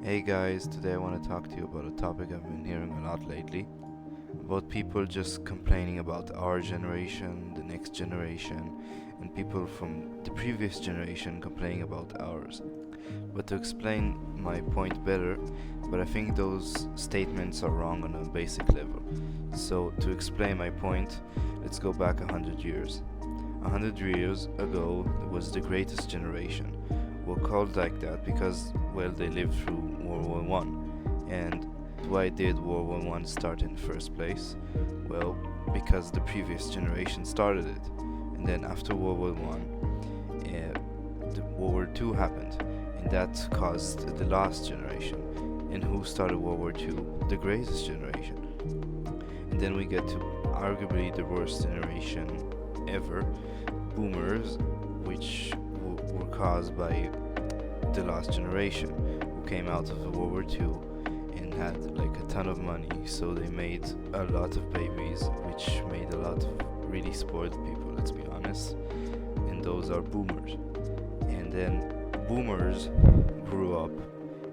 Hey guys, today I want to talk to you about a topic I've been hearing a lot lately. About people just complaining about our generation, the next generation, and people from the previous generation complaining about ours. But to explain my point better, but I think those statements are wrong on a basic level. So to explain my point, let's go back 100 years. 100 years ago was the greatest generation. We're called like that because, well, they lived through World War One. And why did World War One start in the first place? Well, because the previous generation started it. And then after World War One, the World War Two happened, and that caused the last generation. And who started World War Two? The greatest generation. And then we get to arguably the worst generation ever, boomers, which were caused by the last generation, who came out of World War Two and had like a ton of money, so they made a lot of babies, which made a lot of really spoiled people, let's be honest, and those are boomers. And then boomers grew up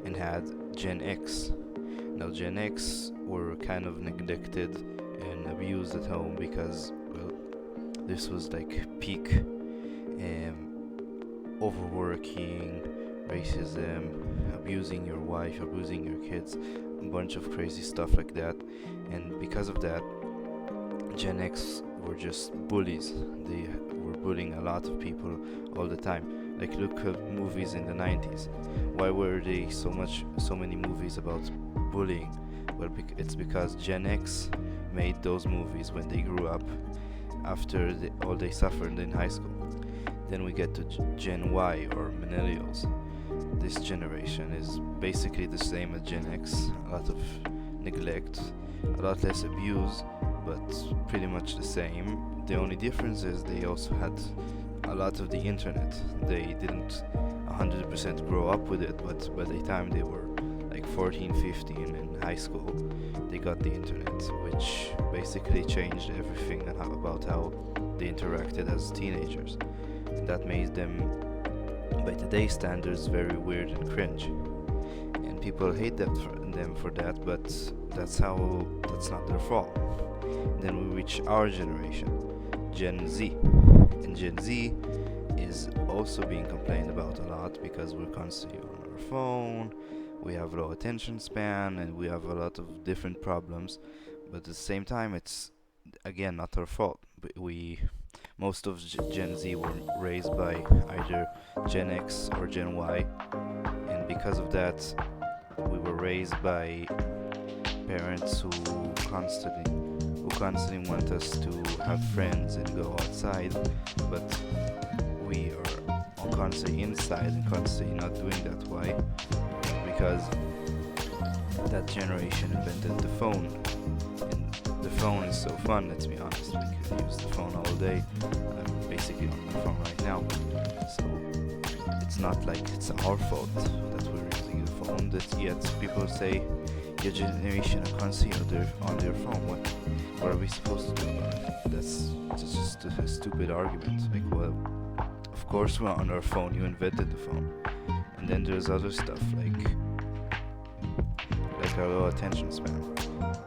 and had Gen X. Now Gen X were kind of neglected and abused at home because, well, this was like peak overworking, racism, abusing your wife, abusing your kids, a bunch of crazy stuff like that. And because of that, Gen X were just bullies. They were bullying a lot of people all the time. Like, look at movies in the 90s. Why were they so many movies about bullying? Well, it's because Gen X made those movies when they grew up after all they suffered in high school. Then we get to Gen Y, or millennials. This generation is basically the same as Gen X. A lot of neglect, a lot less abuse, but pretty much the same. The only difference is they also had a lot of the internet. They didn't 100% grow up with it, but by the time they were like 14, 15 in high school, they got the internet, which basically changed everything about how they interacted as teenagers. And that made them, by today's standards, very weird and cringe. And people hate them for that, but that's not their fault. Then we reach our generation, Gen Z. And Gen Z is also being complained about a lot because we're constantly on our phone, we have low attention span, and we have a lot of different problems. But at the same time, it's again not our fault. Most of Gen Z were raised by either Gen X or Gen Y, and because of that, we were raised by parents who constantly want us to have friends and go outside, but we are constantly inside and constantly not doing that. Why? Because that generation invented the phone, and the phone is so fun, let's be honest. We can use the phone all day. I'm basically on my phone right now, so it's not like it's our fault that we're using the phone. Yet people say your generation are constantly on their phone. What are we supposed to do about it? That's just a stupid argument. Like, well, of course we're on our phone. You invented the phone. And then there's other stuff like our low attention span.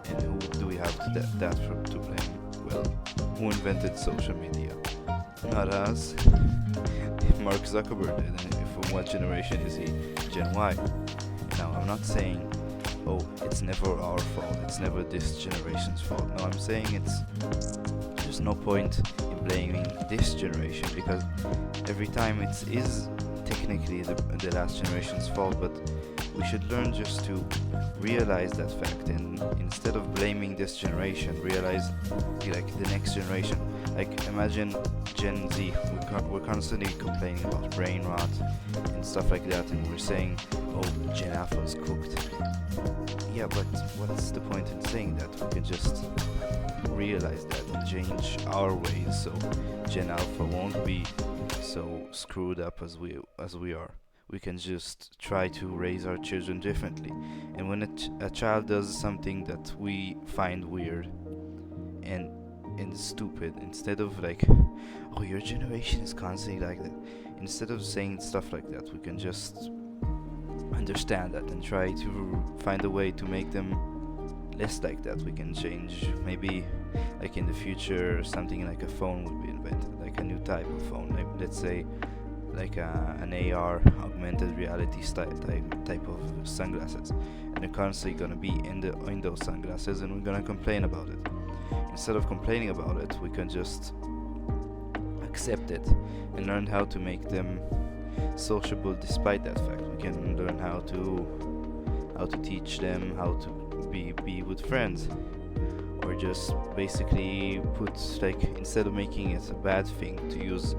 And who do we have to blame? Well, who invented social media? Not us. Mark Zuckerberg did. And from what generation is he? Gen Y. Now, I'm not saying, oh, it's never our fault, it's never this generation's fault. No, I'm saying there's no point in blaming this generation, because every time it is technically the last generation's fault, but we should learn just to realize that fact, and instead of blaming this generation, realize like the next generation. Like, imagine Gen Z, we're constantly complaining about brain rot and stuff like that, and we're saying, oh, Gen Alpha is cooked. Yeah, but what's the point in saying that? We can just realize that and change our ways so Gen Alpha won't be so screwed up as we are. We can just try to raise our children differently. And when a child does something that we find weird and stupid, instead of like, oh, your generation is constantly like that, instead of saying stuff like that, we can just understand that and try to find a way to make them less like that. We can change, maybe like in the future something like a phone would be invented, like a new type of phone, like let's say like an AR, augmented reality type of sunglasses, and we're constantly gonna be in those sunglasses, and we're gonna complain about it. Instead of complaining about it, we can just accept it and learn how to make them sociable despite that fact. We can learn how to teach them how to be with friends, or just basically put, like, instead of making it a bad thing to use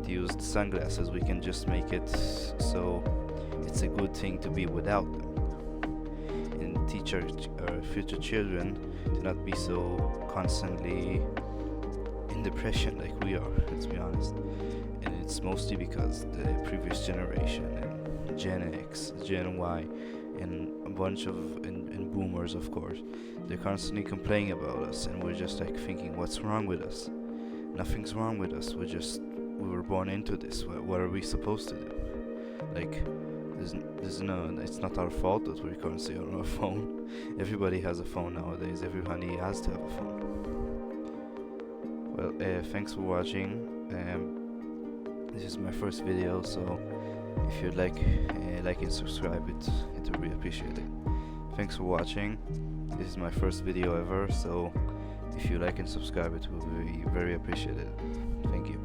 the sunglasses, we can just make it so it's a good thing to be without them, and teach our future children to not be so constantly in depression like we are, let's be honest. And it's mostly because the previous generation, and Gen X, Gen Y, and a bunch of and boomers, of course, they're constantly complaining about us, and we're just like thinking, what's wrong with us? Nothing's wrong with us. We were born into this. What are we supposed to do? Like, there's no, it's not our fault that we're constantly on our phone. Everybody has a phone nowadays. Everybody has to have a phone. Well, thanks for watching. This is my first video, so if you'd like and subscribe, it would be appreciated. Thanks for watching. This is my first video ever, so if you like and subscribe, it will be very appreciated. Thank you.